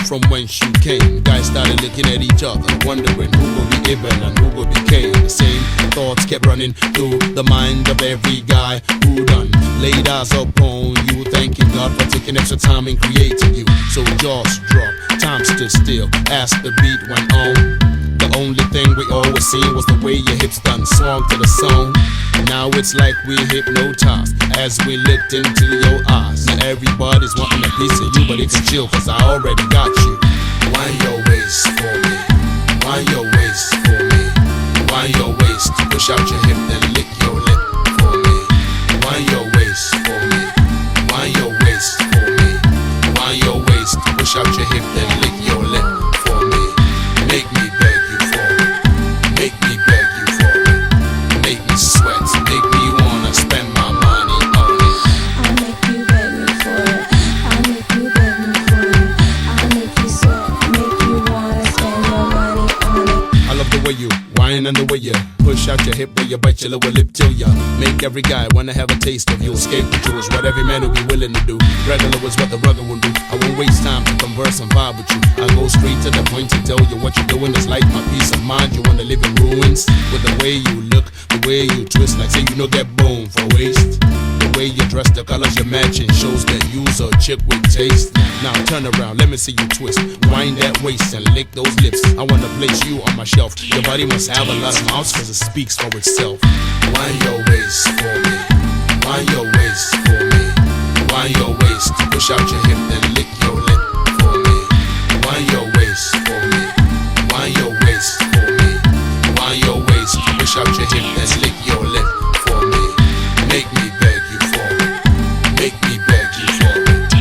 from whence you came. Guys started looking at each other, wondering who would be Ibn and who would be Cain. The same thoughts kept running through the mind of every guy who done laid eyes upon you, thanking God for taking extra time in creating you. So jaws dropped, time stood still, as the beat went on. The only thing we always seen was the way your hips done swung to the song. Now it's like we hypnotized as we looked into your eyes. Now everybody's wanting a piece of you, but it's chill, cause I already got you. Wind your waist for me, wind your waist for me, wind your waist, push out your hip then lick your lip for me. Wind your waist for me, wind your waist for me, wind your waist, push out your hip then lick your lip for me. Make me beg you for it, make me beg you for it, make me sweat, make me wanna spend my money on it. I'll make you beg me for it, I'll make you beg me for it, I'll make you sweat, make you wanna spend your money on it. I love the way you whine and the way you push out your hip, where you bite your lower lip till ya make every guy wanna have a taste of you. Escape the jewels, what every man will be willing to do. Regular was what the rugged will do. I won't waste time to converse and vibe with you. I go straight to the point to tell you what you're doing is like my peace of mind. You wanna live in ruins with the way you look, the way you twist, like say you know get bone for waste. The way you dress, the colors you're matching shows that you's a chick with taste. Now turn around, let me see you twist. Wind that waist and lick those lips. I wanna place you on my shelf. Your body must have a lot of mouths, cause it speaks for itself. Wind your waist for me, wind your waist for me, wind your waist, push out your hip then lick your lip for me. Wind your waist for me, wind your waist for me, wind your waist, push out your hip then lick your lip for me. Make me beg you for it, make me beg you for it,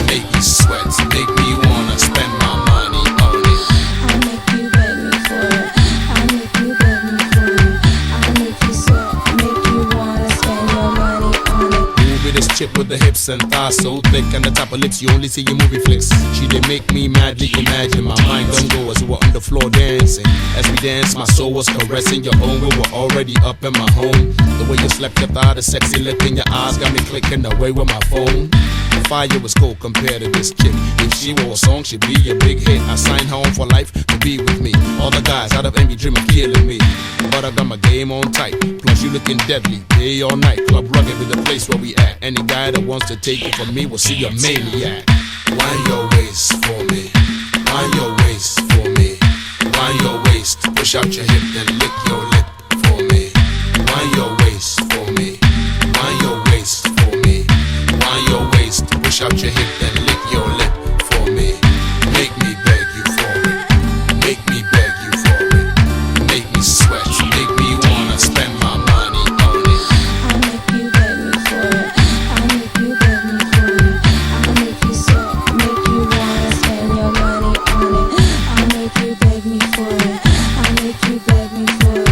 make me sweat, make me wanna spend my money on it. I'll make you beg me for it, I'll make you beg me for it, I'll make you sweat, make you wanna spend your money on it. Who be this chick with the hips and thighs so thick and the top of lips you only see in movie flicks? She did make me madly imagine my mind done go as we were on the floor dancing. As we danced, my soul was caressing your own. We were already up in my home. The way you slept your thigh, the sexy look in your eyes got me clicking away with my phone. The fire was cold compared to this chick. If she wore a song, she'd be a big hit. I signed her on for life to be with me. All the guys out of envy dream of killing me, but I got my game on tight. Plus you looking deadly, day or night. Club Rugged be the place where we at. Any guy that wants to take it from me will see a maniac. Wind your waist for me, wind your waist for me, wind your waist, push out your hip then lick your lip for me. Wind your waist for me, wind your waist for me, wind your waist, push out your hip then lick your lip for me. Make me beg you for it, make me beg you for it, make me sweat, make me wanna spend my money on it. I'll make you beg me for it, I'll make you beg me for it, I'll make you sweat, make you wanna spend your money on it. I'll make you beg me for it, I'll make you beg me for it,